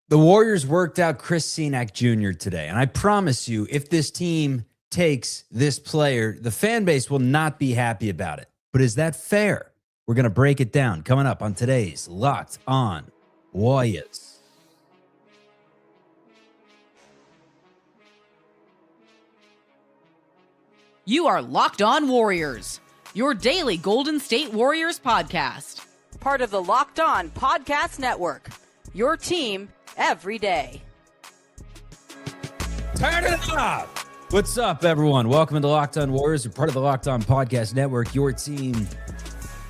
The Warriors worked out Chris Cenac Jr. today, and I promise you, if this team takes this player, the fan base will not be happy about it. But is that fair? We're going to break it down coming up on today's Locked On Warriors. You are Locked On Warriors, your daily Golden State Warriors podcast. Part of the Locked On Podcast Network, your team every day. Turn it up! What's up, everyone? Welcome to Locked On Warriors. We're part of the Locked On Podcast Network, your team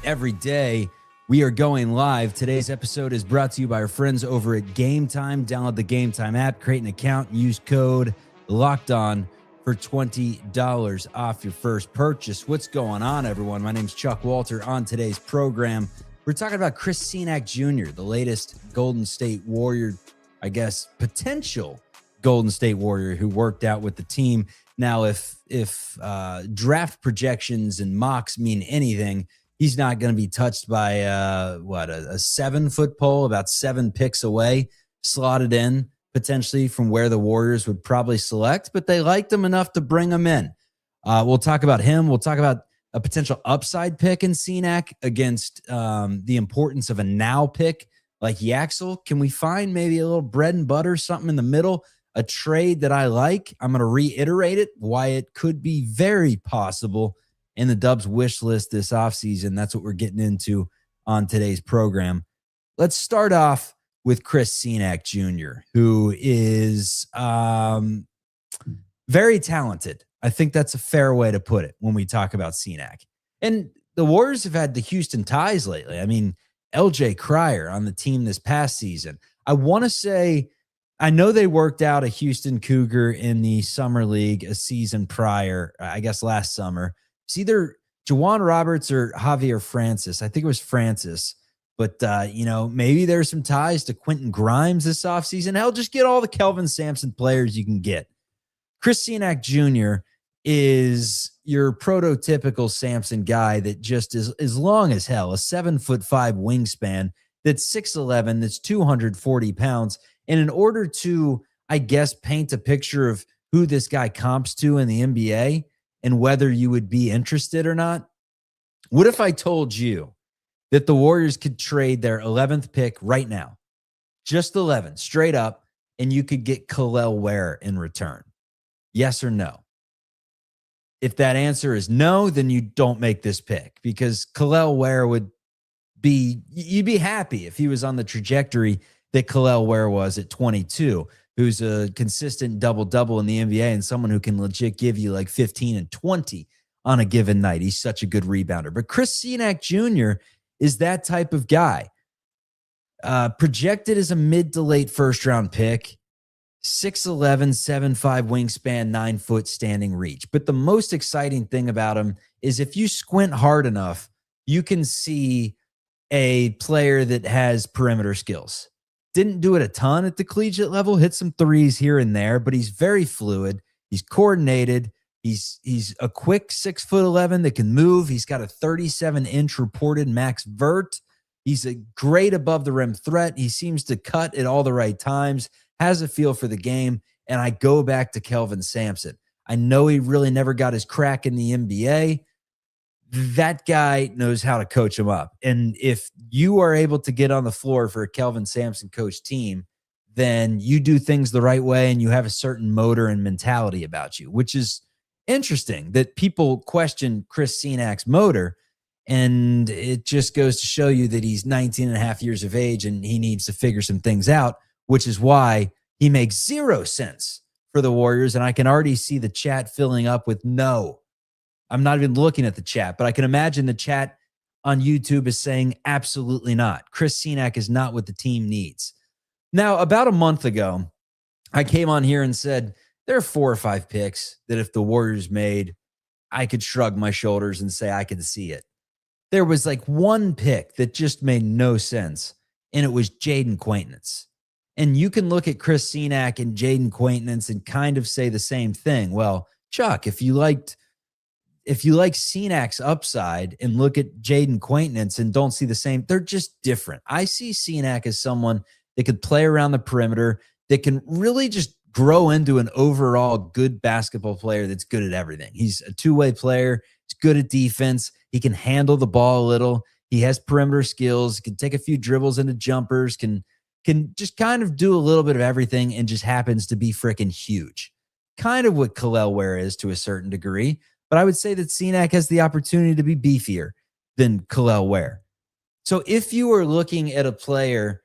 every day. We are going live. Today's episode is brought to you by our friends over at Gametime. Download the Gametime app, create an account, and use code LOCKEDON for $20 off your first purchase. What's going on, everyone? My name's Chuck Walter. On today's program, we're talking about Chris Cenac Jr., the latest Golden State Warrior, I guess, potential Golden State Warrior who worked out with the team. Now, if draft projections and mocks mean anything, he's not going to be touched by a 7-foot pole, about 7 picks away, slotted in potentially from where the Warriors would probably select, but they liked him enough to bring him in. We'll talk about him. We'll talk about a potential upside pick in Cenac against the importance of a now pick like Yaxel. Can we find maybe a little bread and butter, something in the middle, a trade that I like? I'm going to reiterate it, why it could be very possible in the Dubs wish list this offseason. That's what we're getting into on today's program. Let's start off with Chris Cenac Jr., who is very talented. I think that's a fair way to put it when we talk about Cenac. And the Warriors have had the Houston ties lately. I mean, LJ Cryer on the team this past season. I want to say, I know they worked out a Houston Cougar in the Summer League a season prior, I guess last summer. It's either Juwan Roberts or Javier Francis. I think it was Francis. But, maybe there's some ties to Quentin Grimes this offseason. Hell, just get all the Kelvin Sampson players you can get. Chris Cenac Jr. is your prototypical Sampson guy that just is as long as hell, a 7'5" wingspan, that's 6'11", that's 240 pounds. And in order to, I guess, paint a picture of who this guy comps to in the NBA and whether you would be interested or not, what if I told you that the Warriors could trade their 11th pick right now, just 11, straight up, and you could get Kel'el Ware in return? Yes or no? If that answer is no, then you don't make this pick, because Kel'el Ware you'd be happy if he was on the trajectory that Kel'el Ware was at 22, who's a consistent double-double in the NBA and someone who can legit give you like 15 and 20 on a given night. He's such a good rebounder. But Chris Cenac Jr. is that type of guy. Projected as a mid to late first-round pick, 6'11", 7'5" wingspan, 9-foot standing reach. But the most exciting thing about him is if you squint hard enough, you can see a player that has perimeter skills. Didn't do it a ton at the collegiate level, hit some threes here and there, but he's very fluid. He's coordinated. He's a quick 6'11" that can move. He's got a 37-inch reported max vert. He's a great above the rim threat. He seems to cut at all the right times, has a feel for the game. And I go back to Kelvin Sampson. I know he really never got his crack in the NBA. That guy knows how to coach him up. And if you are able to get on the floor for a Kelvin Sampson coach team, then you do things the right way and you have a certain motor and mentality about you, which is interesting that people question Chris Cenac's motor. And it just goes to show you that he's 19 and a half years of age and he needs to figure some things out, which is why he makes 0 sense for the Warriors. And I can already see the chat filling up with no. I'm not even looking at the chat, but I can imagine the chat on YouTube is saying absolutely not. Chris Cenac is not what the team needs. Now, about a month ago, I came on here and said, there are 4 or 5 picks that if the Warriors made, I could shrug my shoulders and say I could see it. There was like one pick that just made no sense, and it was Jaden Quaintance. And you can look at Chris Cenac and Jaden Quaintance and kind of say the same thing. Well, Chuck, if you like Cenac's upside and look at Jaden Quaintance and don't see the same, they're just different. I see Cenac as someone that could play around the perimeter, that can really just grow into an overall good basketball player that's good at everything. He's a two-way player. He's good at defense. He can handle the ball a little. He has perimeter skills, can take a few dribbles into jumpers, can just kind of do a little bit of everything, and just happens to be freaking huge. Kind of what Kel'el Ware is to a certain degree, but I would say that Cenac has the opportunity to be beefier than Kel'el Ware. So if you are looking at a player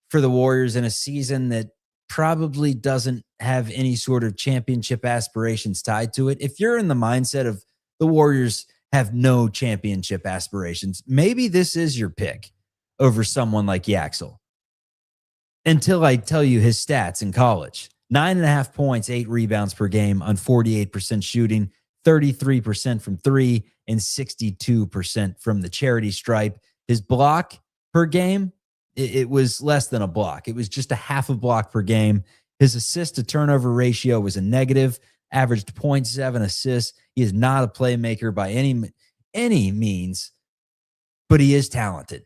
for the Warriors in a season that probably doesn't have any sort of championship aspirations tied to it, if you're in the mindset of the Warriors have no championship aspirations, maybe this is your pick over someone like Yaxel. Until I tell you his stats in college. 9.5 points, 8 rebounds per game on 48% shooting, 33% from three, and 62% from the charity stripe. His block per game, it was less than a block. It was just a half a block per game. His assist to turnover ratio was a negative, averaged 0.7 assists. He is not a playmaker by any means, but he is talented.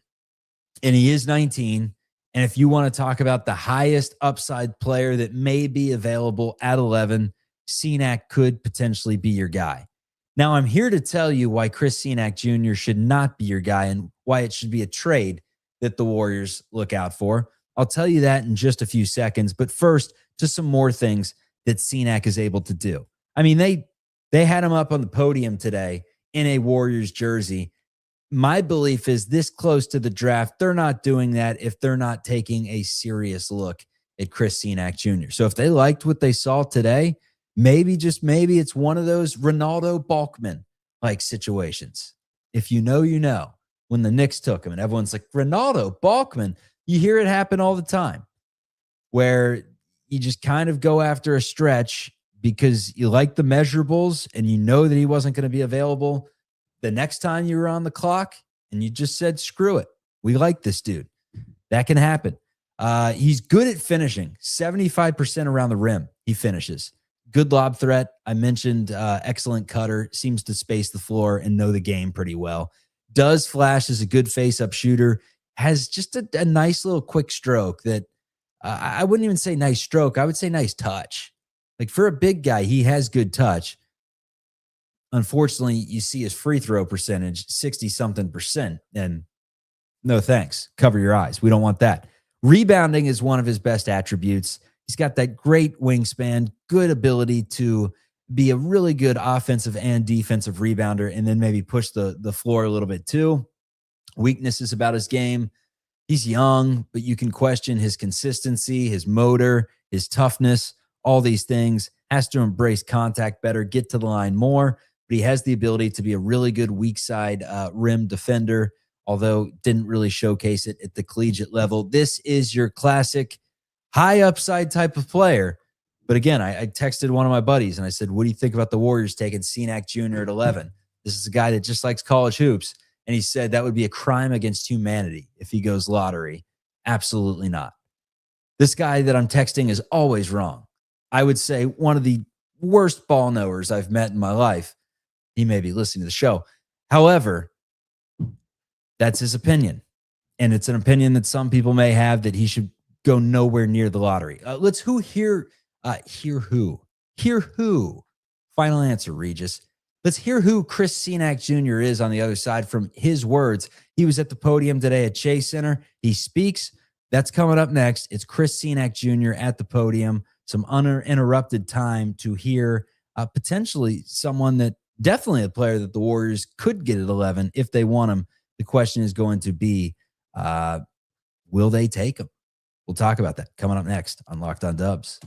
And he is 19. And if you want to talk about the highest upside player that may be available at 11, Cenac could potentially be your guy. Now, I'm here to tell you why Chris Cenac Jr. should not be your guy and why it should be a trade that the Warriors look out for. I'll tell you that in just a few seconds. But first, just some more things that Cenac is able to do. I mean, they had him up on the podium today in a Warriors jersey. My belief is this close to the draft, they're not doing that if they're not taking a serious look at Chris Cenac Jr. So if they liked what they saw today, maybe, just maybe, it's one of those Ronaldo Balkman-like situations. If you know, you know. When the Knicks took him and everyone's like, Ronaldo Balkman, you hear it happen all the time, where you just kind of go after a stretch because you like the measurables and you know that he wasn't going to be available the next time you were on the clock, and you just said, screw it. We like this dude. That can happen. He's good at finishing. 75% around the rim he finishes. Good lob threat. I mentioned excellent cutter. Seems to space the floor and know the game pretty well. Does flash as a good face-up shooter. Has just a nice little quick stroke that I wouldn't even say nice stroke. I would say nice touch. Like, for a big guy, he has good touch. Unfortunately, you see his free throw percentage, 60-something%. And no thanks. Cover your eyes. We don't want that. Rebounding is one of his best attributes. He's got that great wingspan, good ability to be a really good offensive and defensive rebounder, and then maybe push the floor a little bit too. Weaknesses about his game. He's young, but you can question his consistency, his motor, his toughness, all these things. Has to embrace contact better, get to the line more. But he has the ability to be a really good weak side rim defender, although didn't really showcase it at the collegiate level. This is your classic high upside type of player. But again, I texted one of my buddies and I said, what do you think about the Warriors taking Cenac Jr. at 11? This is a guy that just likes college hoops. And he said that would be a crime against humanity if he goes lottery. Absolutely not. This guy that I'm texting is always wrong. I would say one of the worst ball knowers I've met in my life. He may be listening to the show. However, that's his opinion. And it's an opinion that some people may have, that he should go nowhere near the lottery. Let's hear who. Final answer, Regis. Let's hear who Chris Cenac Jr. is on the other side from his words. He was at the podium today at Chase Center. He speaks. That's coming up next. It's Chris Cenac Jr. at the podium. Some uninterrupted time to hear potentially someone that definitely a player that the Warriors could get at 11 if they want him. The question is going to be, will they take him? We'll talk about that coming up next on Locked On Dubs.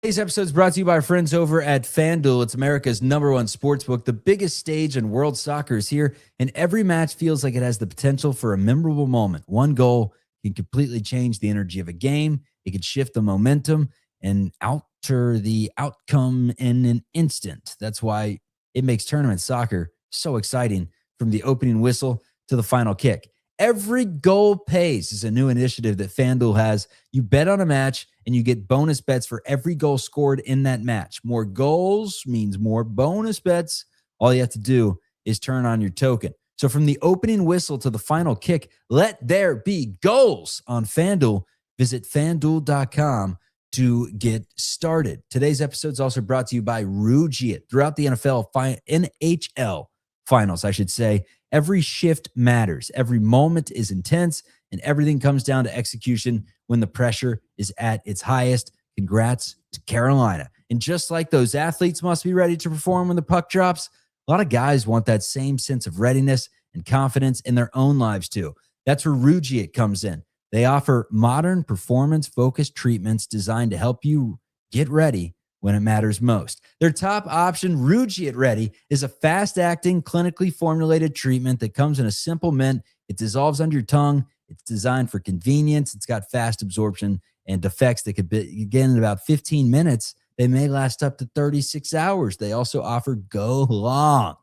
Today's episode is brought to you by our friends over at FanDuel. It's America's #1 sportsbook. The biggest stage in world soccer is here, and every match feels like it has the potential for a memorable moment. One goal can completely change the energy of a game. It can shift the momentum and alter the outcome in an instant. That's why it makes tournament soccer so exciting, from the opening whistle to the final kick. Every goal pays is a new initiative that FanDuel has. You bet on a match and you get bonus bets for every goal scored in that match. More goals means more bonus bets. All you have to do is turn on your token. So from the opening whistle to the final kick, let there be goals on FanDuel. Visit FanDuel.com to get started. Today's episode is also brought to you by Rugiet. Throughout the NHL finals, I should say, every shift matters. Every moment is intense, and everything comes down to execution when the pressure is at its highest. Congrats to Carolina. And just like those athletes must be ready to perform when the puck drops, a lot of guys want that same sense of readiness and confidence in their own lives too. That's where Rugiet comes in. They offer modern performance-focused treatments designed to help you get ready when it matters most. Their top option, Rugiet Ready, is a fast-acting, clinically formulated treatment that comes in a simple mint. It dissolves under your tongue. It's designed for convenience. It's got fast absorption and effects that could begin in about 15 minutes. They may last up to 36 hours. They also offer Go Long.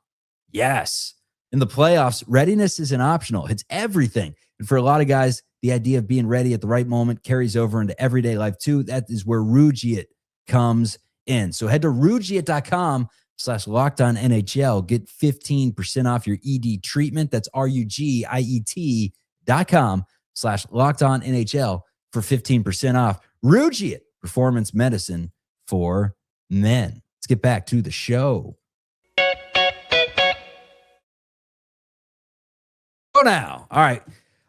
Yes. In the playoffs, readiness isn't optional. It's everything. And for a lot of guys, the idea of being ready at the right moment carries over into everyday life too. That is where Rugiet comes in. So head to Rugiet.com/LockedOnNHL. Get 15% off your ED treatment. That's RUGIET.com/LockedOnNHL for 15% off. Rugiet, performance medicine for men. Let's get back to the show. Go now. All right.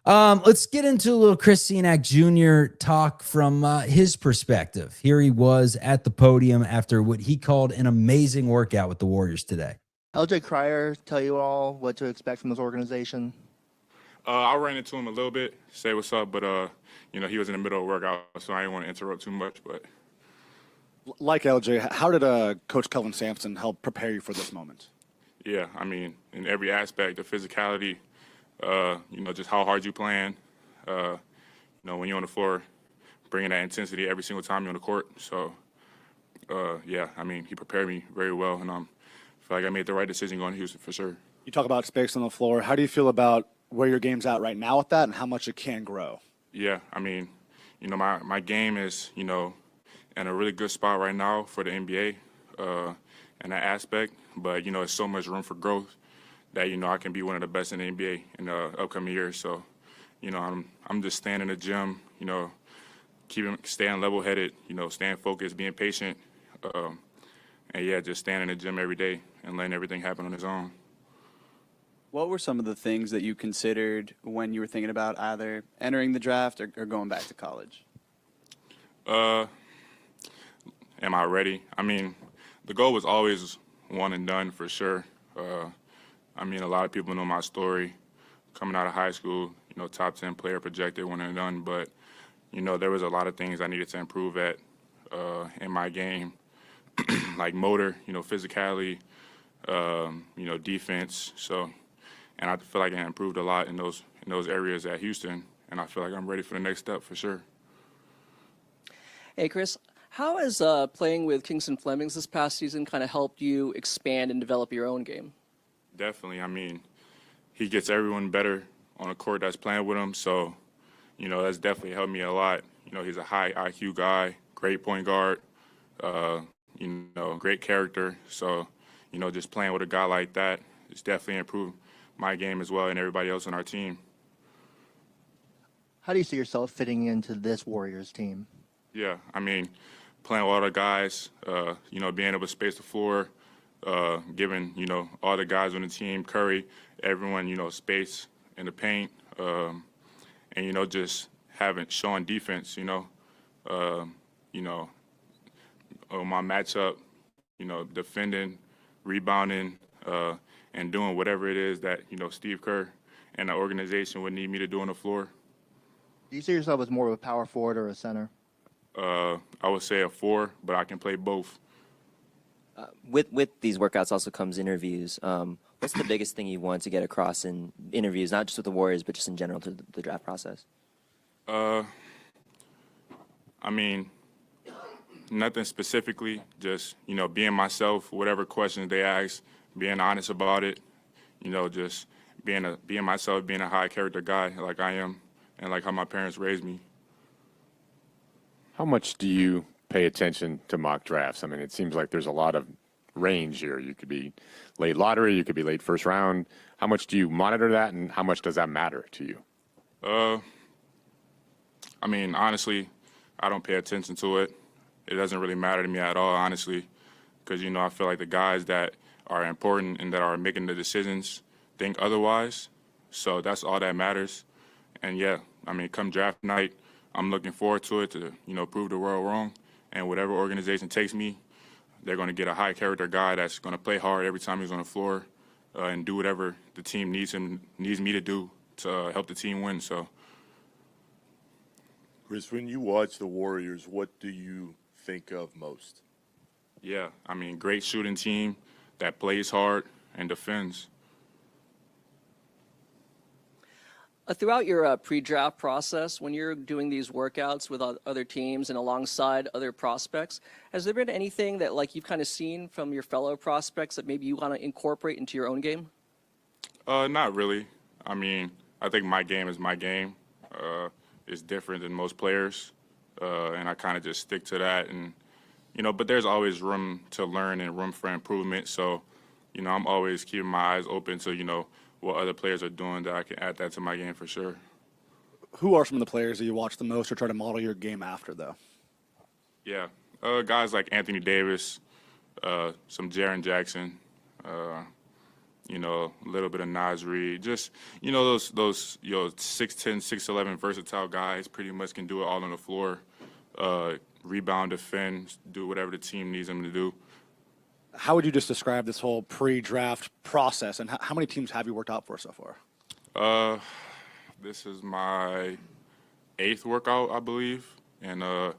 Let's get into a little Chris Cenac Jr. talk from his perspective. Here he was at the podium after what he called an amazing workout with the Warriors today. LJ Cryer tell you all what to expect from this organization? I ran into him a little bit, say what's up, but he was in the middle of workout, so I didn't want to interrupt too much. But like LJ, how did Coach Kelvin Sampson help prepare you for this moment? Yeah, I mean, in every aspect, the physicality, just how hard you plan, when you're on the floor, bringing that intensity every single time you're on the court. So, he prepared me very well, and I feel like I made the right decision going to Houston for sure. You talk about space on the floor. How do you feel about where your game's at right now with that and how much it can grow? Yeah, I mean, my game is, in a really good spot right now for the NBA in that aspect, but, there's so much room for growth that, I can be one of the best in the NBA in the upcoming years. So, I'm just staying in the gym, staying level-headed, staying focused, being patient, just staying in the gym every day and letting everything happen on its own. What were some of the things that you considered when you were thinking about either entering the draft or going back to college? Am I ready? I mean, the goal was always one and done for sure. A lot of people know my story. Coming out of high school, top 10 player projected, one and done. But, there was a lot of things I needed to improve at in my game, like motor, physicality, defense. So, and I feel like I improved a lot in those areas at Houston, and I feel like I'm ready for the next step for sure. Hey, Chris, how has playing with Kingston Flemings this past season kind of helped you expand and develop your own game? Definitely. I mean, he gets everyone better on the court that's playing with him, so, that's definitely helped me a lot. He's a high IQ guy, great point guard, great character. So, just playing with a guy like that has definitely improved my game as well and everybody else on our team. How do you see yourself fitting into this Warriors team? Yeah, I mean, playing with all the guys, being able to space the floor, giving, all the guys on the team, Curry, everyone, space in the paint, and, just showing defense, on my matchup, defending, rebounding, and doing whatever it is that, Steve Kerr and the organization would need me to do on the floor. Do you see yourself as more of a power forward or a center? I would say a 4, but I can play both. With these workouts also comes interviews. What's the biggest thing you want to get across in interviews, not just with the Warriors, but just in general to the draft process? Nothing specifically, just, being myself, whatever questions they ask, being honest about it, just being myself, being a high character guy like I am and like how my parents raised me. How much do you pay attention to mock drafts? I mean, it seems like there's a lot of range here. You could be late lottery, you could be late first round. How much do you monitor that, and how much does that matter to you? I mean, honestly, I don't pay attention to it. It doesn't really matter to me at all, honestly, because, you know, I feel like the guys that are important and that are making the decisions think otherwise. So that's all that matters. And, yeah, I mean, come draft night, I'm looking forward to it to, you know, prove the world wrong. And whatever organization takes me, they're going to get a high-character guy that's going to play hard every time he's on the floor and do whatever the team needs me to do to help the team win. So. Chris, when you watch the Warriors, what do you think of most? Yeah, I mean, great shooting team that plays hard and defends. Throughout your pre-draft process, when you're doing these workouts with other teams and alongside other prospects, has there been anything that like you've kind of seen from your fellow prospects that maybe you want to incorporate into your own game? Not really. I mean, I think my game is my game. It's different than most players, and I kind of just stick to that. And, you know, but there's always room to learn and room for improvement. So, you know, I'm always keeping my eyes open to, you know, what other players are doing that I can add that to my game for sure. Who are some of the players that you watch the most or try to model your game after, though? Yeah, guys like Anthony Davis, some Jaren Jackson, you know, a little bit of Naz Reid. Just, you know, those 6'10", 6'11" versatile guys pretty much can do it all on the floor. Rebound, defend, do whatever the team needs them to do. How would you just describe this whole pre-draft process, and how many teams have you worked out for so far? This is my 8th workout, I believe. And, I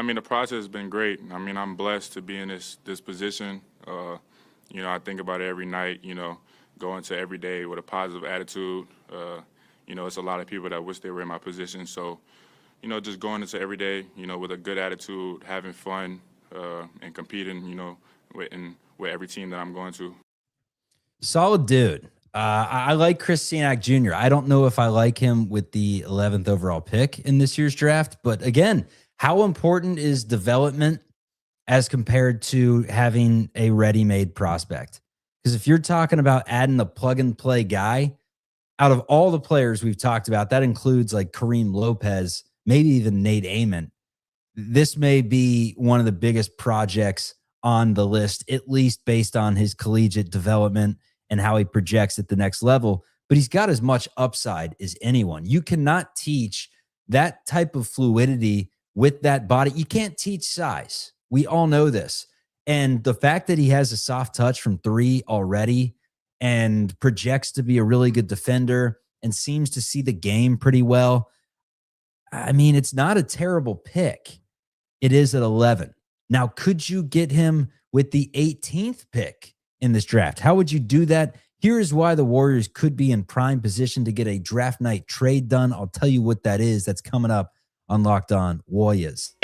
mean, the process has been great. I mean, I'm blessed to be in this position. You know, I think about it every night, you know, go into every day with a positive attitude. You know, it's a lot of people that wish they were in my position. So, you know, just going into every day, you know, with a good attitude, having fun, and competing, you know, with every team that I'm going to. Solid dude. I like Chris Cenac Jr. I don't know if I like him with the 11th overall pick in this year's draft, but again, how important is development as compared to having a ready-made prospect? Because if you're talking about adding a plug-and-play guy, out of all the players we've talked about, that includes like Kareem Lopez, maybe even Nate Amon. This may be one of the biggest projects on the list, at least based on his collegiate development and how he projects at the next level. But he's got as much upside as anyone. You cannot teach that type of fluidity with that body. You can't teach size. We all know this. And the fact that he has a soft touch from 3 already and projects to be a really good defender and seems to see the game pretty well, I mean, it's not a terrible pick. It is at 11. Now, could you get him with the 18th pick in this draft? How would you do that? Here is why the Warriors could be in prime position to get a draft night trade done. I'll tell you what that is. That's coming up on Locked On Warriors.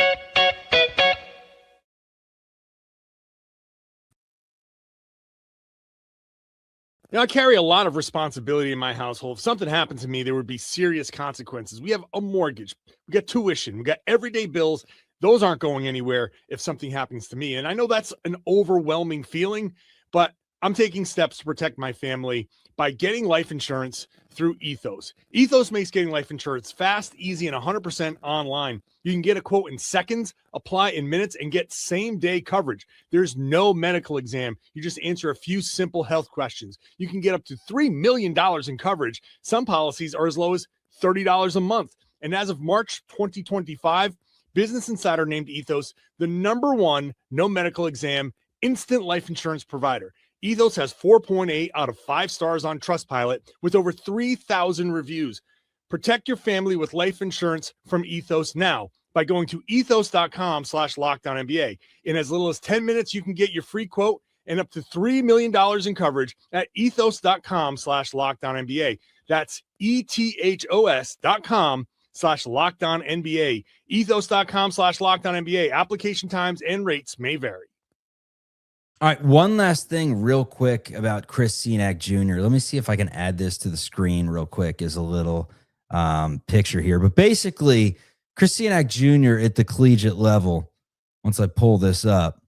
You know, I carry a lot of responsibility in my household. If something happened to me, there would be serious consequences. We have a mortgage, we got tuition, we got everyday bills. Those aren't going anywhere if something happens to me. And I know that's an overwhelming feeling, but I'm taking steps to protect my family by getting life insurance through Ethos. Ethos makes getting life insurance fast, easy, and 100% online. You can get a quote in seconds, apply in minutes, and get same-day coverage. There's no medical exam. You just answer a few simple health questions. You can get up to $3 million in coverage. Some policies are as low as $30 a month. And as of March 2025, Business Insider named Ethos the #1 no medical exam instant life insurance provider. Ethos has 4.8 out of 5 stars on Trustpilot with over 3,000 reviews. Protect your family with life insurance from Ethos now by going to ethos.com/LockedOnNBA. In as little as 10 minutes, you can get your free quote and up to $3 million in coverage at ethos.com/LockedOnNBA. That's ethos.com/LockedOnNBA. Ethos.com/LockedOnNBA. Application times and rates may vary. All right, one last thing real quick about Chris Cenac Jr. Let me see if I can add this to the screen real quick as a little picture here. But basically, Chris Cenac Jr. at the collegiate level, once I pull this up,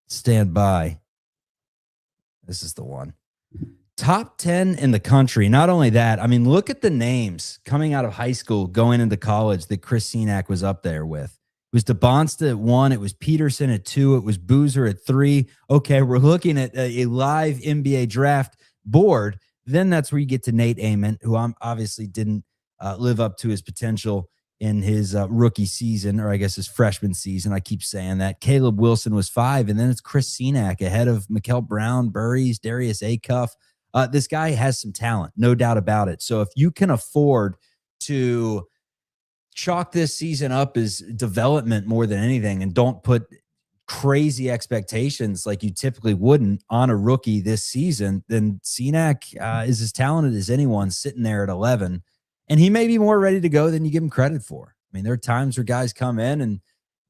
stand by. This is the one. top 10 in the country. Not only that, I mean, look at the names coming out of high school, going into college that Chris Cenac was up there with. It was DeBonsta at 1. It was Peterson at 2. It was Boozer at 3. Okay, we're looking at a live NBA draft board. Then that's where you get to Nate Ament, who obviously didn't live up to his potential in his rookie season, or I guess his freshman season. I keep saying that. Caleb Wilson was 5, and then it's Chris Cenac ahead of Mikal Brown, Burries, Darius Acuff. This guy has some talent, no doubt about it. So if you can afford to chalk this season up as development more than anything and don't put crazy expectations like you typically wouldn't on a rookie this season, then Cenac is as talented as anyone sitting there at 11. And he may be more ready to go than you give him credit for. I mean, there are times where guys come in and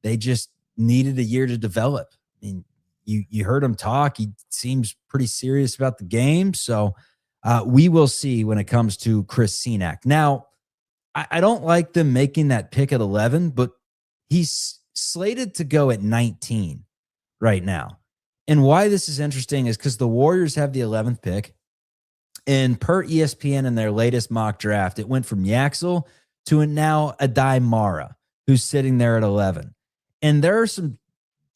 they just needed a year to develop. I mean, you heard him talk. He seems pretty serious about the game. So we will see when it comes to Chris Cenac. Now, I don't like them making that pick at 11, but he's slated to go at 19 right now. And why this is interesting is because the Warriors have the 11th pick. And per ESPN in their latest mock draft, it went from Yaxel to now Adai Mara, who's sitting there at 11. And there are some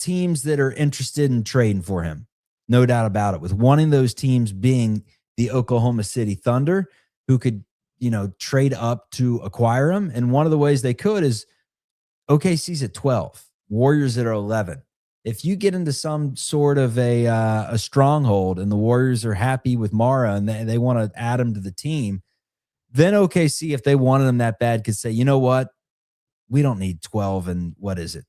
teams that are interested in trading for him, no doubt about it, with one of those teams being the Oklahoma City Thunder, who could, trade up to acquire him. And one of the ways they could is OKC's at 12, Warriors that are 11. If you get into some sort of a stronghold and the Warriors are happy with Mara and they want to add him to the team, then OKC, if they wanted him that bad, could say, you know what? We don't need 12 and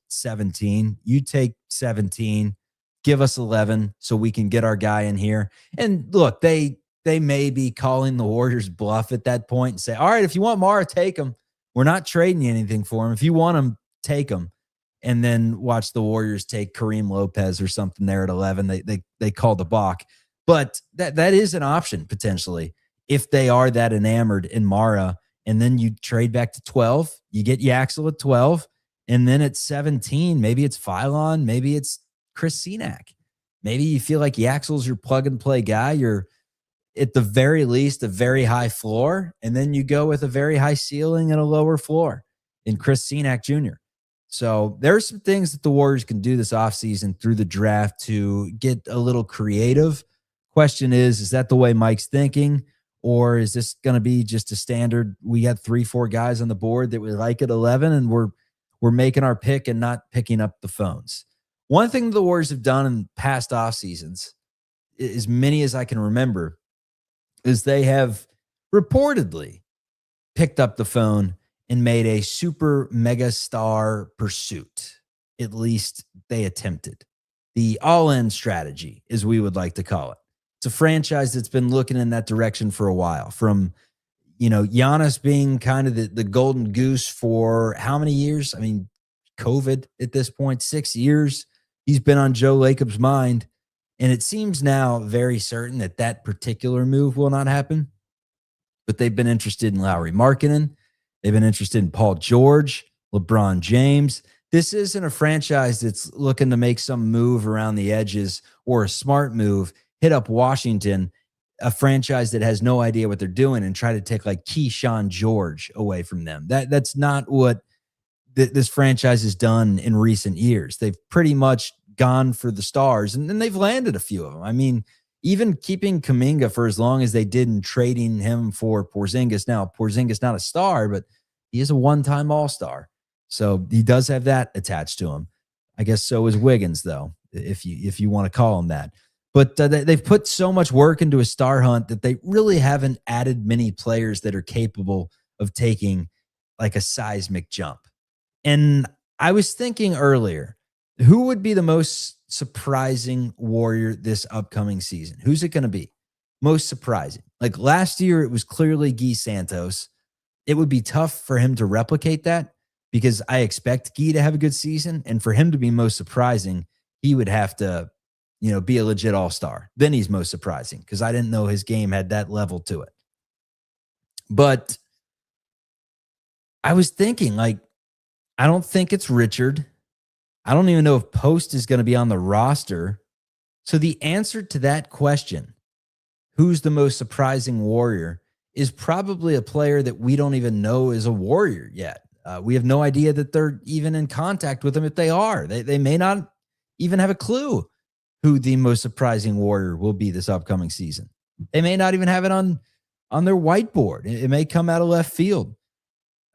17. You take 17, give us 11 so we can get our guy in here. And look, they may be calling the Warriors bluff at that point and say, all right, if you want Mara, take him. We're not trading you anything for him. If you want him, take him. And then watch the Warriors take Kareem Lopez or something there at 11. They call the balk. But that is an option potentially if they are that enamored in Mara. And then you trade back to 12. You get Yaxel at 12. And then at 17, maybe it's Phylon. Maybe it's Chris Cenac. Maybe you feel like Yaxel's your plug-and-play guy. You're at the very least a very high floor. And then you go with a very high ceiling and a lower floor in Chris Cenac Jr. So there are some things that the Warriors can do this offseason through the draft to get a little creative. Question is that the way Mike's thinking? Or is this going to be just a standard? We got 3-4 guys on the board that we like at 11, and we're making our pick and not picking up the phones. One thing the Warriors have done in past off seasons, as many as I can remember, is they have reportedly picked up the phone and made a super mega star pursuit. At least they attempted. The all-in strategy, as we would like to call it. It's a franchise that's been looking in that direction for a while. From, Giannis being kind of the golden goose for how many years? I mean, COVID at this point, 6 years. He's been on Joe Lacob's mind. And it seems now very certain that particular move will not happen. But they've been interested in Lauri Markkanen. They've been interested in Paul George, LeBron James. This isn't a franchise that's looking to make some move around the edges or a smart move, hit up Washington, a franchise that has no idea what they're doing, and try to take like Keyshawn George away from them. That's not what this franchise has done in recent years. They've pretty much gone for the stars, and then they've landed a few of them. I mean, even keeping Kuminga for as long as they did and trading him for Porzingis. Now, Porzingis not a star, but he is a one-time all-star. So he does have that attached to him. I guess so is Wiggins, though, if you want to call him that. But they've put so much work into a star hunt that they really haven't added many players that are capable of taking like a seismic jump. And I was thinking earlier, who would be the most surprising Warrior this upcoming season? Who's it going to be? Most surprising. Like last year, it was clearly Guy Santos. It would be tough for him to replicate that because I expect Guy to have a good season. And for him to be most surprising, he would have to, be a legit all-star. Then he's most surprising because I didn't know his game had that level to it. But I was thinking, I don't think it's Richard. I don't even know if Post is going to be on the roster. So the answer to that question, who's the most surprising Warrior is probably a player that we don't even know is a Warrior yet. We have no idea that they're even in contact with him if they are. They may not even have a clue who the most surprising Warrior will be this upcoming season. They may not even have it on their whiteboard. It may come out of left field.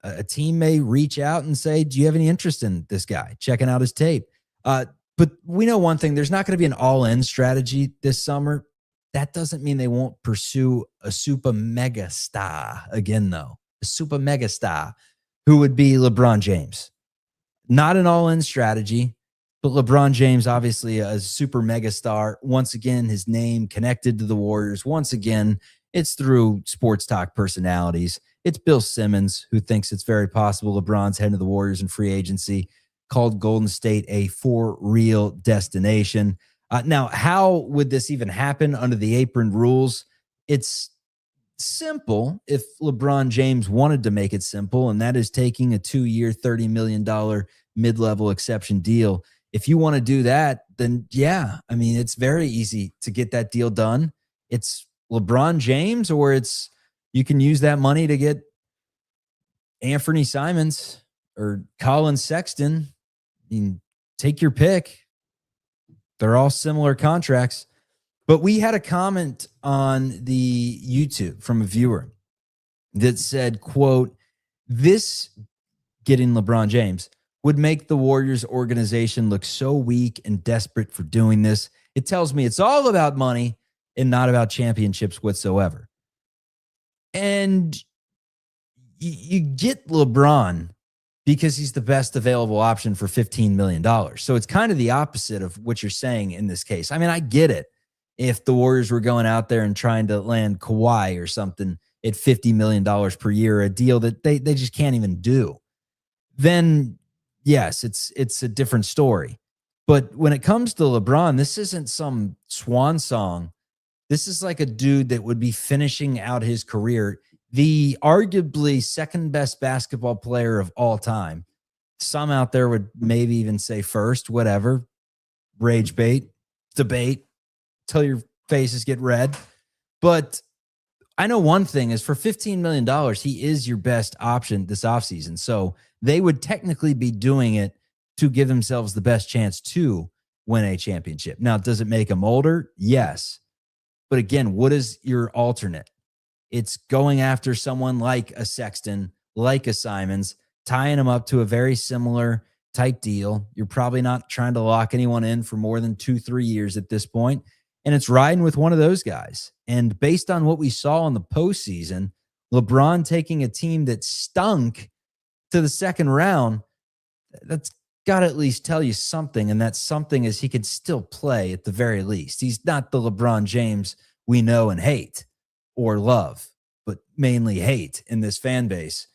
A team may reach out and say, do you have any interest in this guy? Checking out his tape. But we know one thing, there's not going to be an all-in strategy this summer. That doesn't mean they won't pursue a super mega star again, though. A super mega star who would be LeBron James. Not an all-in strategy, but LeBron James, obviously a super mega star. Once again, his name connected to the Warriors. Once again, it's through sports talk personalities. It's Bill Simmons, who thinks it's very possible LeBron's heading to the Warriors in free agency, called Golden State a for real destination. Now, how would this even happen under the apron rules? It's simple if LeBron James wanted to make it simple, and that is taking a 2-year, $30 million mid-level exception deal. If you want to do that, then yeah, I mean, it's very easy to get that deal done. It's LeBron James, or it's you can use that money to get Anthony Simons or Colin Sexton. I mean, take your pick. They're all similar contracts. But we had a comment on the YouTube from a viewer that said, quote, this getting LeBron James would make the Warriors organization look so weak and desperate for doing this. It tells me it's all about money and not about championships whatsoever. And you get LeBron because he's the best available option for $15 million. So it's kind of the opposite of what you're saying in this case. I mean, I get it. If the Warriors were going out there and trying to land Kawhi or something at $50 million per year, a deal that they just can't even do, then yes, it's a different story. But when it comes to LeBron, this isn't some swan song. This is like a dude that would be finishing out his career, the arguably second best basketball player of all time. Some out there would maybe even say first, whatever, rage bait, debate, till your faces get red. But I know one thing is for $15 million, he is your best option this offseason. So they would technically be doing it to give themselves the best chance to win a championship. Now, does it make them older? Yes. But again, what is your alternate? It's going after someone like a Sexton, like a Simons, tying them up to a very similar type deal. You're probably not trying to lock anyone in for more than 2-3 years at this point. And it's riding with one of those guys. And based on what we saw in the postseason, LeBron taking a team that stunk to the second round, that's got to at least tell you something. And that something is he could still play at the very least. He's not the LeBron James we know and hate or love, but mainly hate in this fan base.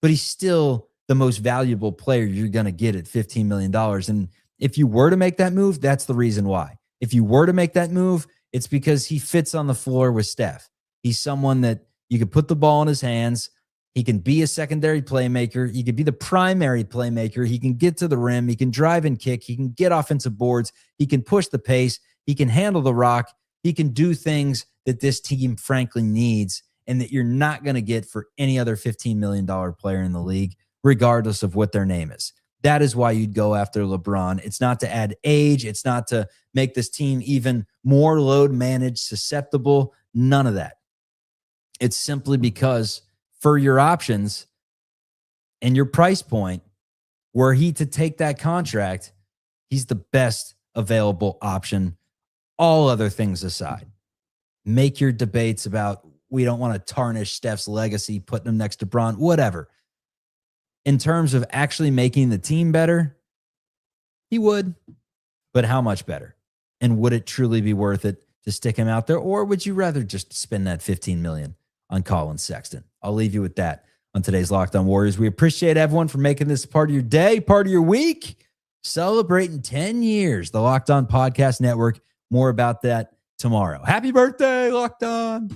But he's still the most valuable player you're going to get at $15 million. And if you were to make that move, that's the reason why. If you were to make that move, it's because he fits on the floor with Steph. He's someone that you could put the ball in his hands. He can be a secondary playmaker. He could be the primary playmaker. He can get to the rim. He can drive and kick. He can get offensive boards. He can push the pace. He can handle the rock. He can do things that this team frankly needs and that you're not going to get for any other $15 million player in the league, regardless of what their name is. That is why you'd go after LeBron. It's not to add age. It's not to make this team even more load managed, susceptible. None of that. It's simply because for your options and your price point, were he to take that contract, he's the best available option, all other things aside. Make your debates about we don't want to tarnish Steph's legacy, putting him next to Bron, whatever. In terms of actually making the team better, he would. But how much better? And would it truly be worth it to stick him out there? Or would you rather just spend that $15 million on Colin Sexton? I'll leave you with that on today's Locked On Warriors. We appreciate everyone for making this part of your day, part of your week, celebrating 10 years, the Locked On Podcast Network. More about that tomorrow. Happy birthday, Locked On.